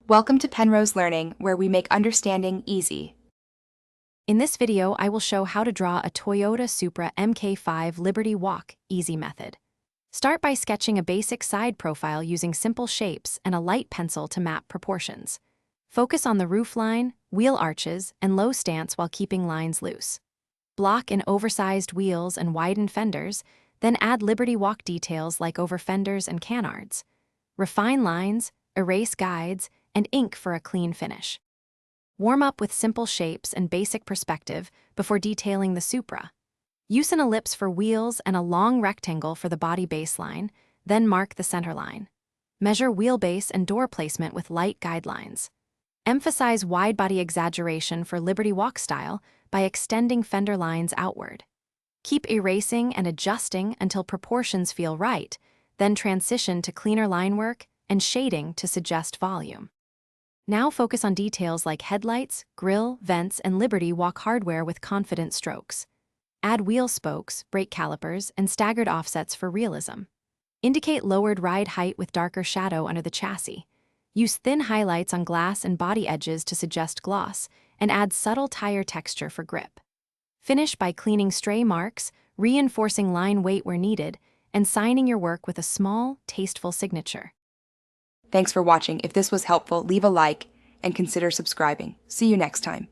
Welcome to Penrose Learning, where we make understanding easy. In this video, I will show how to draw a Toyota Supra Mk5 Liberty Walk easy method. Start by sketching a basic side profile using simple shapes and a light pencil to map proportions. Focus on the roofline, wheel arches, and low stance while keeping lines loose. Block in oversized wheels and widened fenders, then add Liberty Walk details like over fenders and canards. Refine lines, erase guides, and ink for a clean finish. Warm up with simple shapes and basic perspective before detailing the Supra. Use an ellipse for wheels and a long rectangle for the body baseline, then mark the center line. Measure wheelbase and door placement with light guidelines. Emphasize wide-body exaggeration for Liberty Walk style by extending fender lines outward. Keep erasing and adjusting until proportions feel right, then transition to cleaner line work and shading to suggest volume. Now focus on details like headlights, grille, vents, and Liberty Walk hardware with confident strokes. Add wheel spokes, brake calipers, and staggered offsets for realism. Indicate lowered ride height with darker shadow under the chassis. Use thin highlights on glass and body edges to suggest gloss, and add subtle tire texture for grip. Finish by cleaning stray marks, reinforcing line weight where needed, and signing your work with a small, tasteful signature. Thanks for watching. If this was helpful, leave a like and consider subscribing. See you next time.